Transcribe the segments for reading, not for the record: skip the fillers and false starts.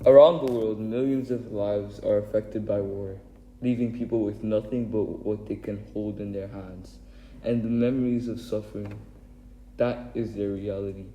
Around the world, millions of lives are affected by war, leaving people with nothing but what they can hold in their hands, and the memories of suffering. That is their reality.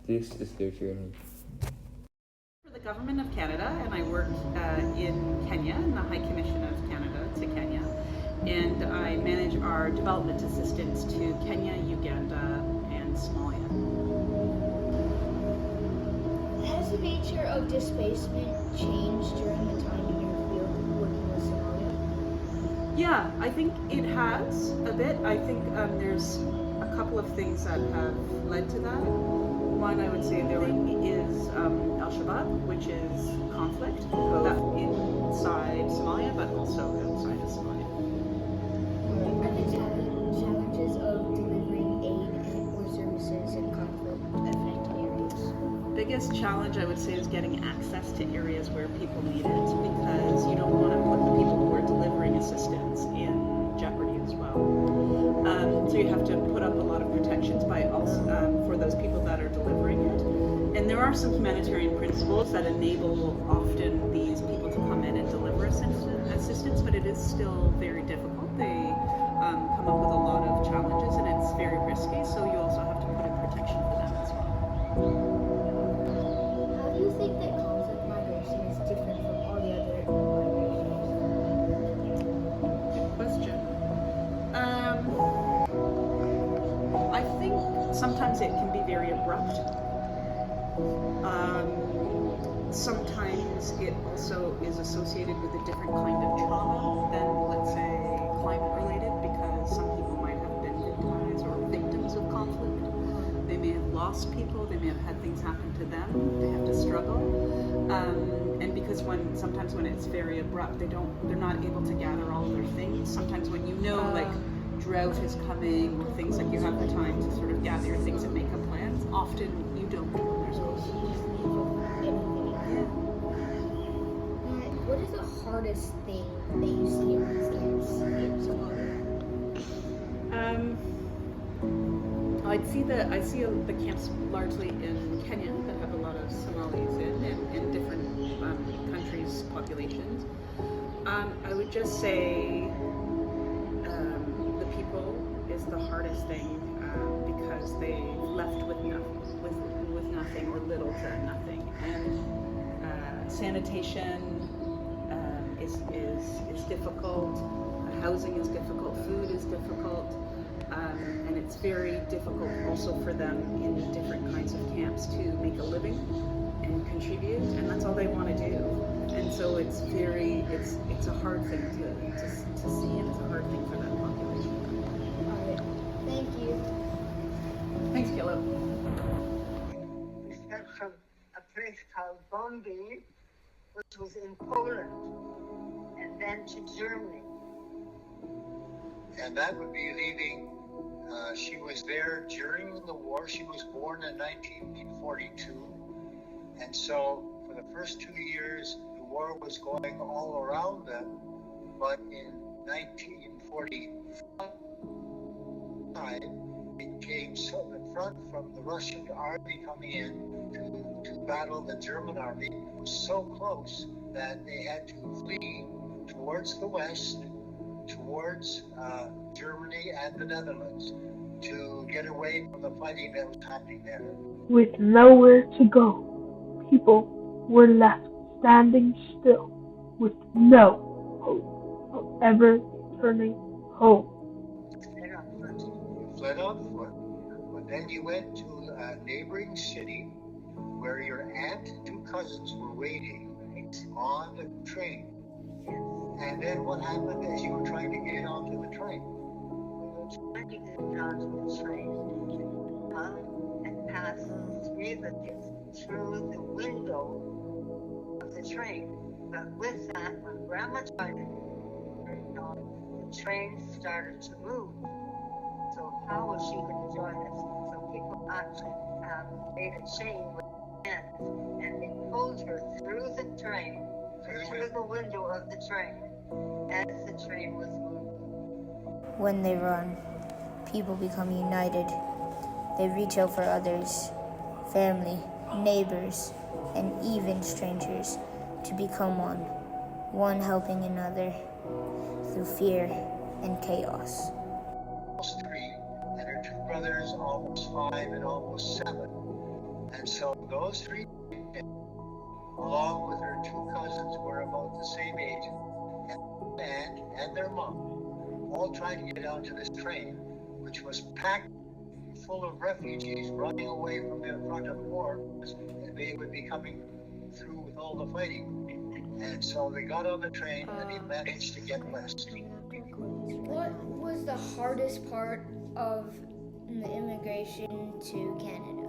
This is their journey. For the Government of Canada, and I work in Kenya, in the High Commission of Canada to Kenya, and I manage our development assistance to Kenya, Uganda, and Somalia. Has the nature of displacement changed during the time in your field working with Somalia? Yeah, I think it has a bit. I think there's a couple of things that have led to that. One, I would say there is Al-Shabaab, which is conflict, both inside Somalia but also outside of Somalia. Are the challenges of delivering aid or services in conflict-affected areas? Biggest challenge, I would say, is getting access to areas where people need it, because you don't want to put the people who are delivering assistance in jeopardy as well. So you have to put up a lot of protections for those people that are delivering it. And there are some humanitarian principles that enable often these people to come in and deliver assistance, but it is still very difficult. They come up with a lot of challenges, and it's very risky, so you also have to put in protection for them as well. How do you think that conflict migration is different from all the other migrations? Good question. I think sometimes it can be very abrupt. Sometimes it also is associated with a different kind of trauma than, let's say, climate-related, because some people might have been victimized or victims of conflict. They may have lost people, they may have had things happen to them, they have to struggle. And because sometimes when it's very abrupt, they're not able to gather all of their things. Sometimes when you know, like, drought is coming, or things like you have the time to sort of gather your things and make a plan, often you don't when there's conflict. What is the hardest thing that you see in these camps in Somalia? I see the camps largely in Kenya that have a lot of Somalis in different countries' populations. I would just say the people is the hardest thing, because they left with nothing or little to nothing, and sanitation is difficult, housing is difficult, food is difficult, and it's very difficult also for them in different kinds of camps to make a living and contribute, and that's all they want to do. And so it's a hard thing to see, and it's a hard thing for that population. All right. Thank you. Thanks, Kilo. We sent from a place called Bombay, which was in Poland, and then to Germany. And that would be leaving. She was there during the war. She was born in 1942. And so for the first 2 years, the war was going all around them. But in 1945, it came the front from the Russian army coming in to battle the German army. It was so close that they had to flee towards the west, towards Germany and the Netherlands, to get away from the fighting that was happening there. With nowhere to go, people were left standing still with no hope of ever returning home. You fled on foot, but then you went to a neighboring city where your aunt and 2 cousins were waiting on the train. And then what happened as you were trying to get onto the train? We were trying to get onto the train and pass 3 of the kids through the window of the train. But with that, when Grandma tried to the train started to move. So how was she going to join us? So people actually made a chain with hands, and they pulled her through the train, through the window of the train, as the train was moving. When they run, people become united. They reach out for others, family, neighbors, and even strangers to become one helping another through fear and chaos. Almost 3, and her 2 brothers almost 5 and almost 7. And so those 3, along with her 2 cousins, were about the same age, and their mom, all trying to get onto this train, which was packed full of refugees running away from the front of the war, and they would be coming through with all the fighting. And so they got on the train and they managed to get west. What was the hardest part of the immigration to Canada?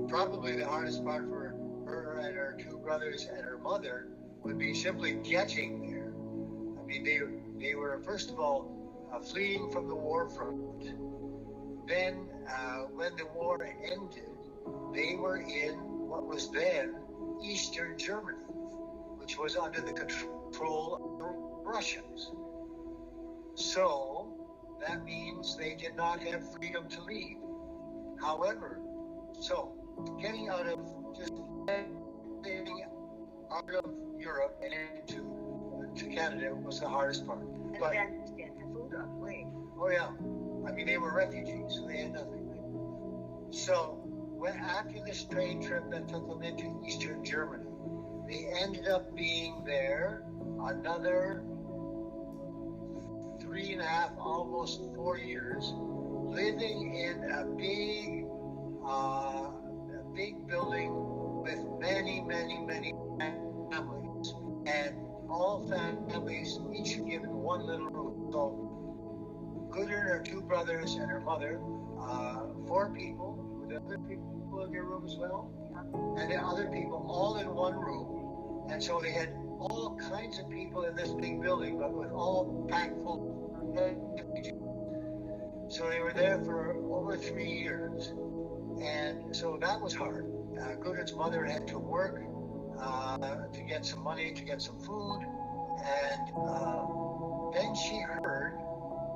Probably the hardest part for her and her 2 brothers and her mother would be simply getting there. I mean, they were first of all fleeing from the war front. Then, when the war ended, they were in what was then Eastern Germany, which was under the control of the Russians. So that means they did not have freedom to leave. However, so getting out of Europe and into Canada was the hardest part. And But then to get the food on the way. oh yeah, I mean they were refugees, so they had nothing. So after this train trip that took them into Eastern Germany, they ended up being there another 3.5, almost 4 years, living in a big building with many families, and all families each given one little room. So Gooder and her 2 brothers and her mother, 4 people, with other people in their room as well, and then other people all in one room. And so they had all kinds of people in this big building, but with all packed full of refugees. So they were there for over 3 years. And so that was hard. Gooder's mother had to work to get some money, to get some food. And then she heard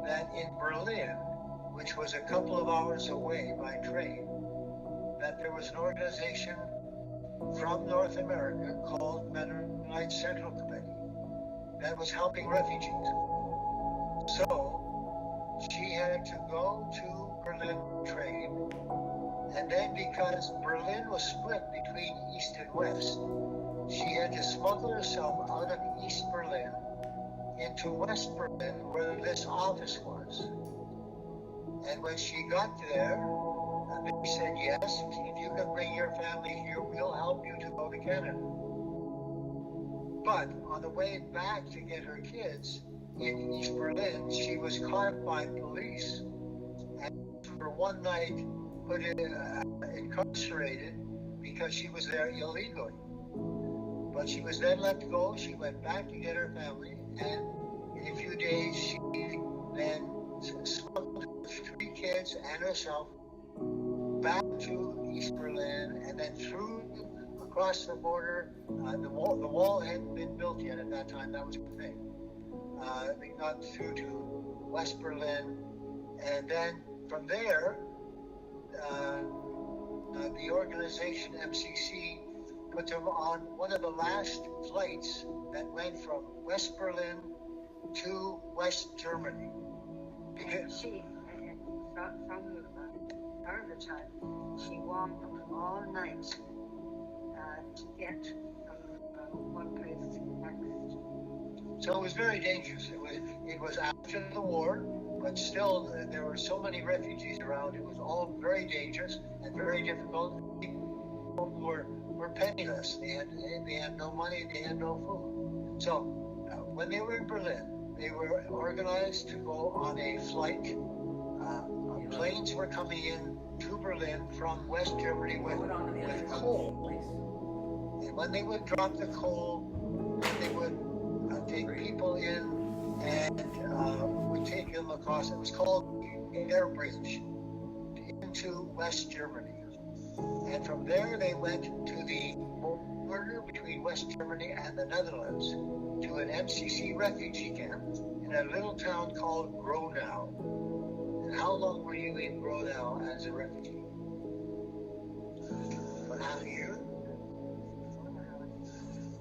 that in Berlin, which was a couple of hours away by train, that there was an organization from North America called Mennonite Central Committee that was helping refugees. So she had to go to Berlin train, and then because Berlin was split between East and West, she had to smuggle herself out of East Berlin into West Berlin, where this office was. And when she got there, they said, yes, if you can bring your family here, we'll help you to go to Canada. But on the way back to get her kids in East Berlin, she was caught by police and for one night put incarcerated because she was there illegally. But she was then let go. She went back to get her family, and in a few days, she then smuggled 3 kids and herself back to East Berlin, and then through across the border. The wall hadn't been built yet at that time. That was the thing. They got through to West Berlin, and then from there, the organization MCC put them on one of the last flights that went from West Berlin to West Germany. Because She, from part of the time, she walked all night to get from one place to the next. so it was very dangerous. It was after the war, but still there were so many refugees around. It was all very dangerous and very difficult. People were penniless. They had no money. They had no food. So when they were in Berlin, they were organized to go on a flight. Planes were coming in to Berlin from West Germany with coal. And when they would drop the coal, they would take people in and would take them across. It was called the air bridge into West Germany. And from there they went to the border between West Germany and the Netherlands to an MCC refugee camp in a little town called Gronau. And how long were you in Brodau as a refugee? For half a year?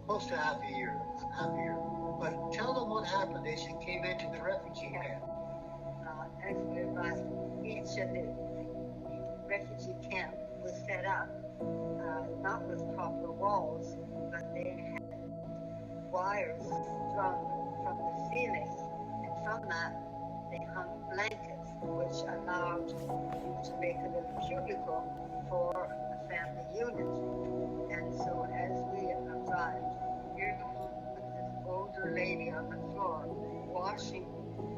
Close to half a year. Half a year. But tell them what happened as you came into the refugee camp. As we arrived, each of the refugee camp was set up, not with proper walls, but they had wires strung from the ceiling, and from that they hung blankets, which allowed you to make a little cubicle for a family unit. And so as we arrived, here was this older lady on the floor washing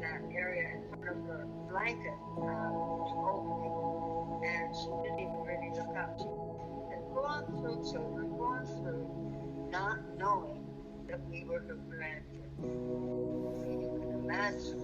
that area in front of her blanket opening, and she didn't even really look up. She said, "Go on through, children, go on through," not knowing that we were her grandkids. So you can imagine